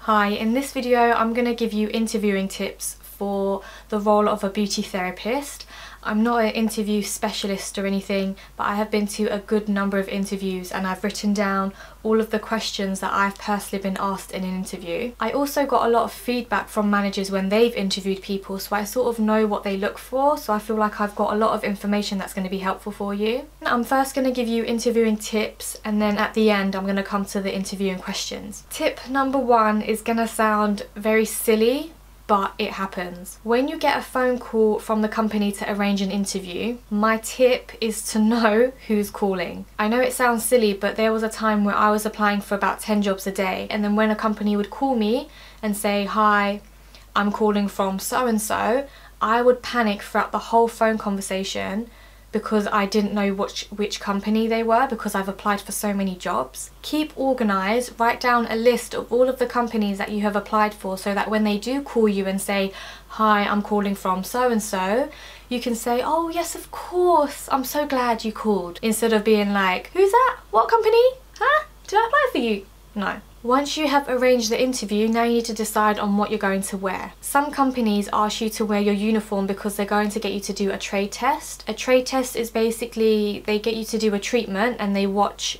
Hi, in this video I'm going to give you interviewing tips for the role of a beauty therapist. I'm not an interview specialist or anything, but I have been to a good number of interviews and I've written down all of the questions that I've personally been asked in an interview. I also got a lot of feedback from managers when they've interviewed people, so I sort of know what they look for, so I feel like I've got a lot of information that's going to be helpful for you. I'm first going to give you interviewing tips, and then at the end I'm going to come to the interviewing questions. Tip number one is going to sound very silly, but it happens. When you get a phone call from the company to arrange an interview, my tip is to know who's calling. I know it sounds silly, but there was a time where I was applying for about 10 jobs a day, and then when a company would call me and say, "Hi, I'm calling from so-and-so," I would panic throughout the whole phone conversation because I didn't know which company they were, because I've applied for so many jobs. Keep organised, write down a list of all of the companies that you have applied for, so that when they do call you and say, "Hi, I'm calling from so-and-so," you can say, "Oh yes, of course, I'm so glad you called," instead of being like, "Who's that? What company? Huh? Did I apply for you?" No. Once you have arranged the interview, now you need to decide on what you're going to wear. Some companies ask you to wear your uniform because they're going to get you to do a trade test. A trade test is basically, they get you to do a treatment and they watch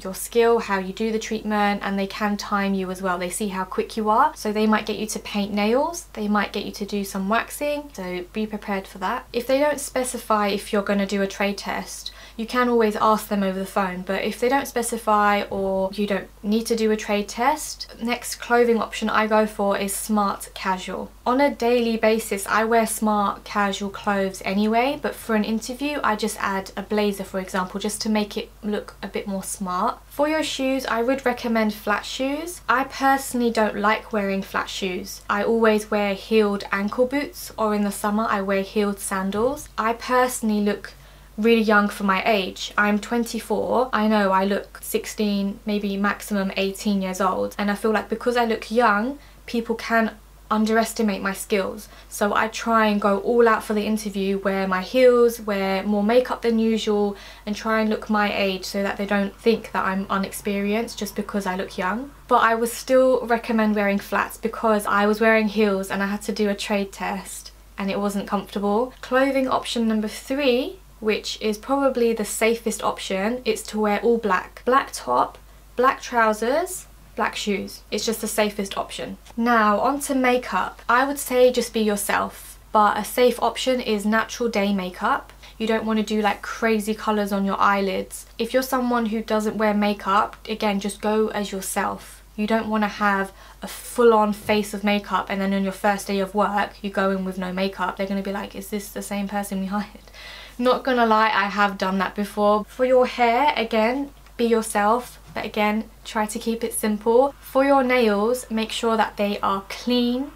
your skill, how you do the treatment, and they can time you as well. They see how quick you are, so they might get you to paint nails, they might get you to do some waxing, so be prepared for that. If they don't specify if you're going to do a trade test, you can always ask them over the phone, but if they don't specify or you don't need to do a trade test, next clothing option I go for is smart casual. On a daily basis I wear smart casual clothes anyway, but for an interview I just add a blazer, for example, just to make it look a bit more smart. For your shoes, I would recommend flat shoes. I personally don't like wearing flat shoes. I always wear heeled ankle boots, or in the summer I wear heeled sandals. I personally look really young for my age. I'm 24. I know I look 16, maybe maximum 18 years old, and I feel like because I look young, people can underestimate my skills. So I try and go all out for the interview, wear my heels, wear more makeup than usual, and try and look my age so that they don't think that I'm unexperienced just because I look young. But I would still recommend wearing flats because I was wearing heels and I had to do a trade test and it wasn't comfortable. Clothing option number 3, which is probably the safest option, is to wear all black. Black top, black trousers, black shoes. It's just the safest option. Now onto makeup. I would say just be yourself, but a safe option is natural day makeup. You don't want to do like crazy colours on your eyelids. If you're someone who doesn't wear makeup, again, just go as yourself. You don't want to have a full-on face of makeup and then on your first day of work you go in with no makeup. They're going to be like, "Is this the same person we hired?" Not gonna lie, I have done that before. For your hair, again, be yourself, but again, try to keep it simple. For your nails, make sure that they are clean,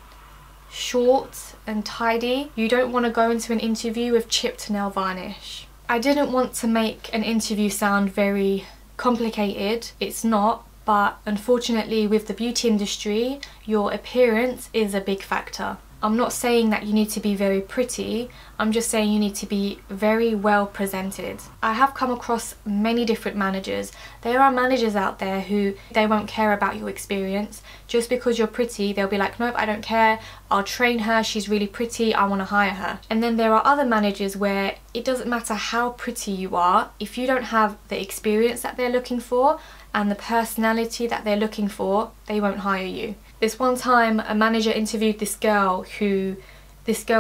short and tidy. You don't want to go into an interview with chipped nail varnish. I didn't want to make an interview sound very complicated. It's not, but unfortunately with the beauty industry, your appearance is a big factor. I'm not saying that you need to be very pretty, I'm just saying you need to be very well presented. I have come across many different managers. There are managers out there who they won't care about your experience. Just because you're pretty, they'll be like, "Nope, I don't care, I'll train her, she's really pretty, I want to hire her." And then there are other managers where it doesn't matter how pretty you are, if you don't have the experience that they're looking for and the personality that they're looking for, they won't hire you. This one time a manager interviewed this girl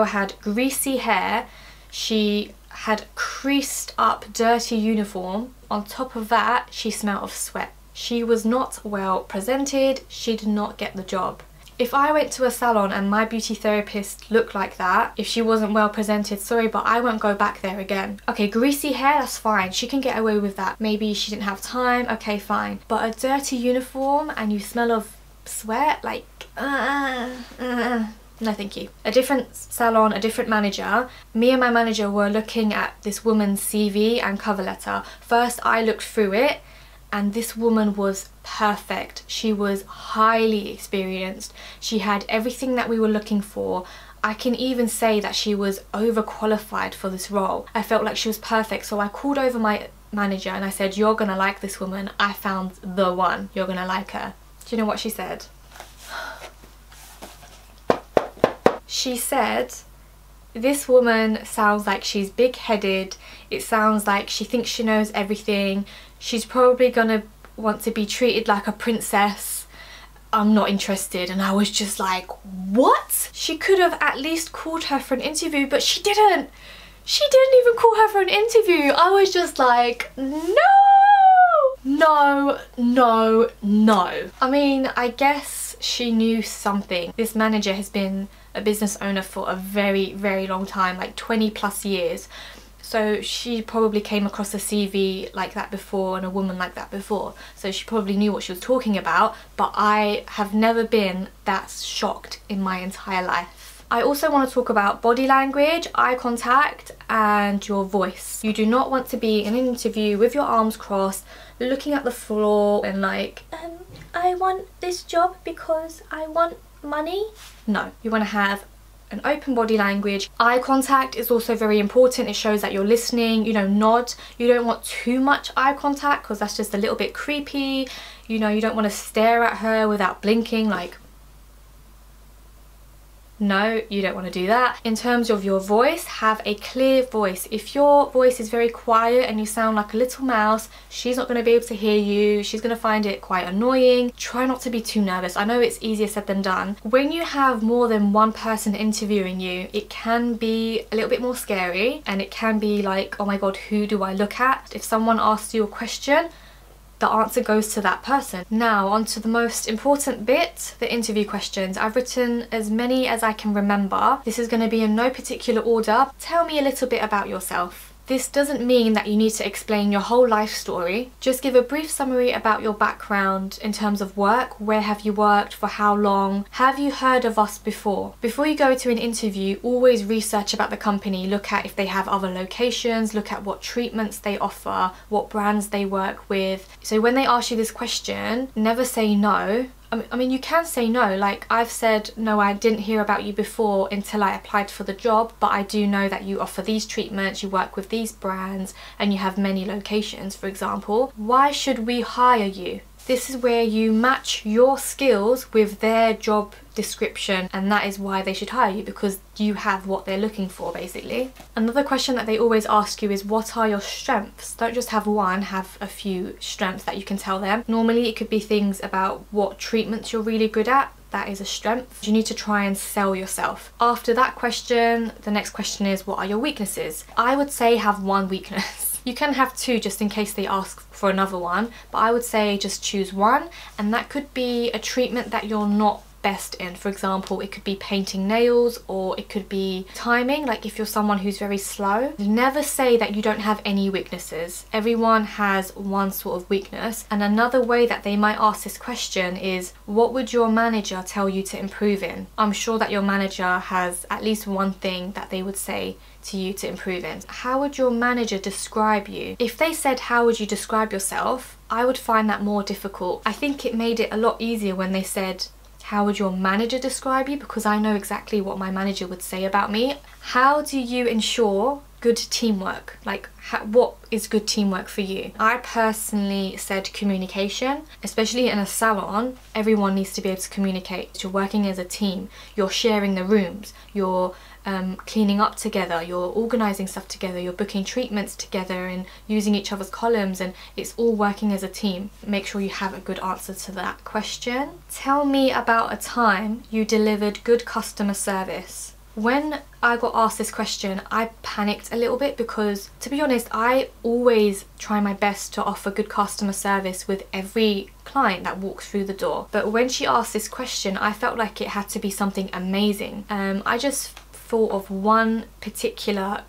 had greasy hair, she had creased up dirty uniform, on top of that she smelled of sweat. She was not well presented, she did not get the job. If I went to a salon and my beauty therapist looked like that, if she wasn't well presented, sorry, but I won't go back there again. Okay, greasy hair, that's fine, she can get away with that. Maybe she didn't have time, okay, fine. But a dirty uniform and you smell of sweat, like, no thank you. A different salon, a different manager. Me and my manager were looking at this woman's CV and cover letter. First I looked through it and this woman was perfect. She was highly experienced. She had everything that we were looking for. I can even say that she was overqualified for this role. I felt like she was perfect, so I called over my manager and I said, "You're gonna like this woman. I found the one. You're gonna like her." Do you know what she said? She said, "This woman sounds like she's big-headed. It sounds like she thinks she knows everything. She's probably gonna want to be treated like a princess. I'm not interested." And I was just like, what? She could have at least called her for an interview, but she didn't. She didn't even call her for an interview. I was just like, no! No, no, no. I mean, I guess she knew something. This manager has been a business owner for a very, very long time, like 20 plus years. So she probably came across a CV like that before and a woman like that before. So she probably knew what she was talking about, but I have never been that shocked in my entire life. I also want to talk about body language, eye contact, and your voice. You do not want to be in an interview with your arms crossed, looking at the floor and like, I want this job because I want money. No, you want to have an open body language. Eye contact is also very important. It shows that you're listening. You know, nod. You don't want too much eye contact because that's just a little bit creepy. You know, you don't want to stare at her without blinking, like, no, you don't want to do that. In terms of your voice, have a clear voice. If your voice is very quiet and you sound like a little mouse, she's not going to be able to hear you. She's going to find it quite annoying. Try not to be too nervous. I know it's easier said than done. When you have more than one person interviewing you, it can be a little bit more scary, and it can be like, oh my god, who do I look at? If someone asks you a question, the answer goes to that person. Now on to the most important bit, the interview questions. I've written as many as I can remember. This is going to be in no particular order. Tell me a little bit about yourself. This doesn't mean that you need to explain your whole life story. Just give a brief summary about your background in terms of work. Where have you worked? For how long? Have you heard of us before? Before you go to an interview, always research about the company. Look at if they have other locations, look at what treatments they offer, what brands they work with. So when they ask you this question, never say no. I mean, you can say no. Like I've said, no, I didn't hear about you before until I applied for the job, but I do know that you offer these treatments, you work with these brands, and you have many locations, for example. Why should we hire you? This is where you match your skills with their job description, and that is why they should hire you, because you have what they're looking for, basically. Another question that they always ask you is, what are your strengths? Don't just have one, have a few strengths that you can tell them. Normally it could be things about what treatments you're really good at. That is a strength. You need to try and sell yourself. After that question, the next question is, what are your weaknesses? I would say have one weakness. You can have two just in case they ask for another one, but I would say just choose one, and that could be a treatment that you're not best in. For example, it could be painting nails, or it could be timing, like if you're someone who's very slow. Never say that you don't have any weaknesses. Everyone has one sort of weakness. And another way that they might ask this question is, what would your manager tell you to improve in? I'm sure that your manager has at least one thing that they would say to you to improve in. How would your manager describe you? If they said, how would you describe yourself? I would find that more difficult. I think it made it a lot easier when they said, how would your manager describe you? Because I know exactly what my manager would say about me. How do you ensure good teamwork? Like, what is good teamwork for you? I personally said communication. Especially in a salon, everyone needs to be able to communicate. You're working as a team. You're sharing the rooms. You're cleaning up together, you're organising stuff together, you're booking treatments together and using each other's columns, and it's all working as a team. Make sure you have a good answer to that question. Tell me about a time you delivered good customer service. When I got asked this question, I panicked a little bit because, to be honest, I always try my best to offer good customer service with every client that walks through the door. But when she asked this question, I felt like it had to be something amazing. I just thought of one particular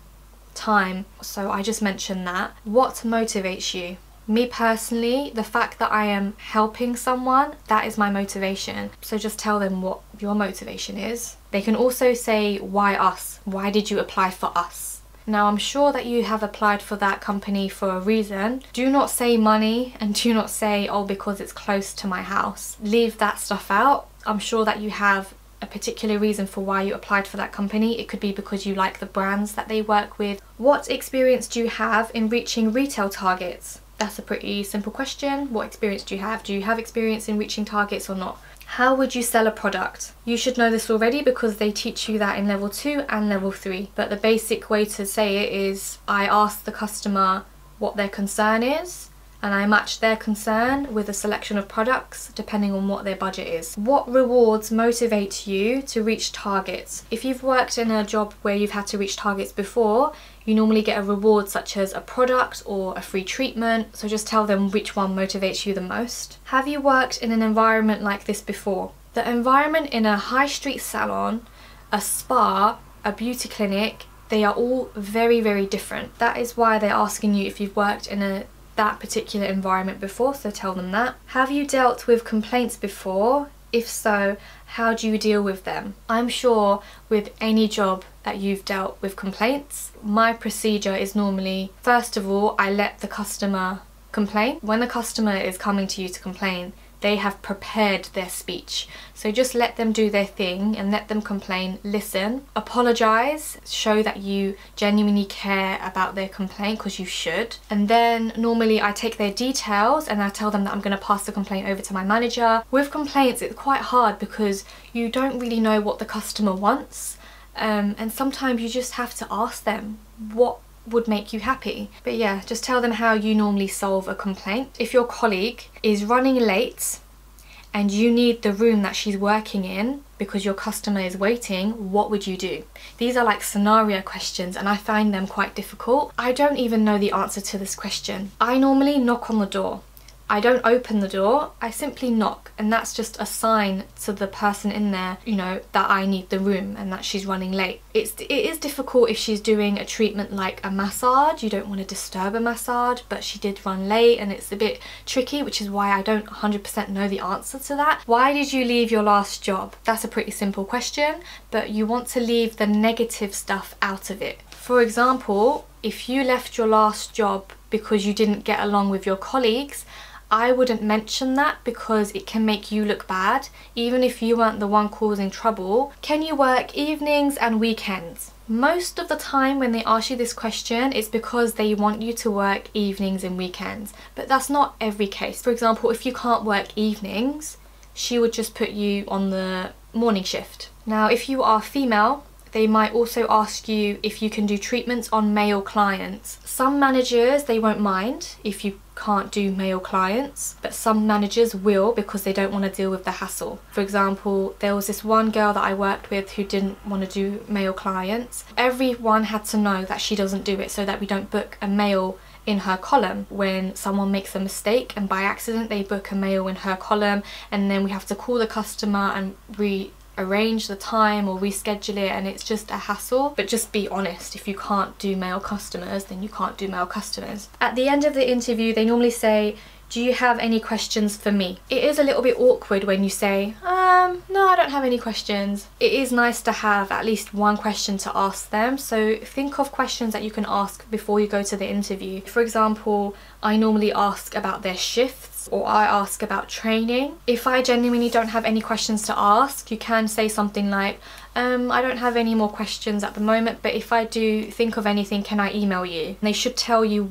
time, so I just mentioned that. What motivates you? Me personally, the fact that I am helping someone, that is my motivation. So just tell them what your motivation is. They can also say, why us? Why did you apply for us? Now, I'm sure that you have applied for that company for a reason. Do not say money, and do not say, oh, because it's close to my house. Leave that stuff out. I'm sure that you have a particular reason for why you applied for that company. It could be because you like the brands that they work with. What experience do you have in reaching retail targets? That's a pretty simple question. What experience do you have? Do you have experience in reaching targets or not? How would you sell a product? You should know this already because they teach you that in level 2 and level 3. But the basic way to say it is I ask the customer what their concern is, and I match their concern with a selection of products depending on what their budget is. What rewards motivate you to reach targets? If you've worked in a job where you've had to reach targets before, you normally get a reward such as a product or a free treatment, so just tell them which one motivates you the most. Have you worked in an environment like this before? The environment in a high street salon, a spa, a beauty clinic, they are all very, very different. That is why they're asking you if you've worked in that particular environment before, so tell them that. Have you dealt with complaints before? If so, how do you deal with them? I'm sure with any job that you've dealt with complaints, my procedure is normally, first of all, I let the customer complain. When the customer is coming to you to complain, they have prepared their speech. So just let them do their thing and let them complain, listen, apologise, show that you genuinely care about their complaint, because you should. And then normally I take their details and I tell them that I'm going to pass the complaint over to my manager. With complaints, it's quite hard because you don't really know what the customer wants. And sometimes you just have to ask them what would make you happy. But yeah, just tell them how you normally solve a complaint. If your colleague is running late and you need the room that she's working in because your customer is waiting, what would you do? These are like scenario questions and I find them quite difficult. I don't even know the answer to this question. I normally knock on the door. I don't open the door, I simply knock, and that's just a sign to the person in there, you know, that I need the room and that she's running late. It is difficult if she's doing a treatment like a massage. You don't want to disturb a massage, but she did run late and it's a bit tricky, which is why I don't 100% know the answer to that. Why did you leave your last job? That's a pretty simple question, but you want to leave the negative stuff out of it. For example, if you left your last job because you didn't get along with your colleagues, I wouldn't mention that because it can make you look bad, even if you weren't the one causing trouble. Can you work evenings and weekends? Most of the time when they ask you this question, it's because they want you to work evenings and weekends, but that's not every case. For example, if you can't work evenings, she would just put you on the morning shift. Now, if you are female, they might also ask you if you can do treatments on male clients. Some managers, they won't mind if you can't do male clients, but some managers will because they don't want to deal with the hassle. For example, there was this one girl that I worked with who didn't want to do male clients. Everyone had to know that she doesn't do it so that we don't book a male in her column when someone makes a mistake and by accident they book a male in her column, and then we have to call the customer and rearrange the time or reschedule it, and it's just a hassle. But just be honest, if you can't do male customers, then you can't do male customers. At the end of the interview, they normally say, do you have any questions for me? It is a little bit awkward when you say, no, I don't have any questions. It is nice to have at least one question to ask them, so think of questions that you can ask before you go to the interview. For example, I normally ask about their shifts, or I ask about training. If I genuinely don't have any questions to ask, you can say something like, I don't have any more questions at the moment, but if I do think of anything, can I email you? And they should tell you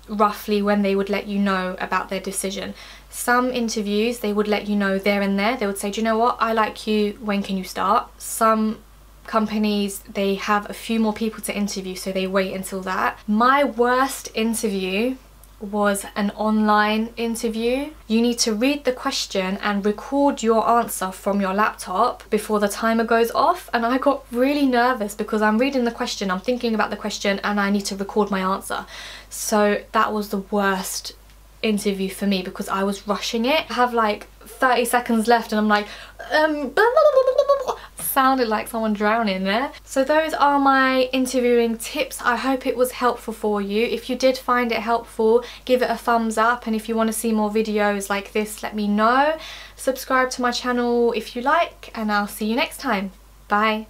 roughly when they would let you know about their decision. Some interviews, they would let you know there and there. They would say, do you know what, I like you, when can you start? Some companies, they have a few more people to interview, so they wait until that. My worst interview was an online interview. You need to read the question and record your answer from your laptop before the timer goes off, and I got really nervous because I'm reading the question, I'm thinking about the question, and I need to record my answer. So that was the worst interview for me because I was rushing it. I have like 30 seconds left and I'm like sounded like someone drowning there. So those are my interviewing tips. I hope it was helpful for you. If you did find it helpful, give it a thumbs up, and if you want to see more videos like this, let me know. Subscribe to my channel if you like, and I'll see you next time. Bye.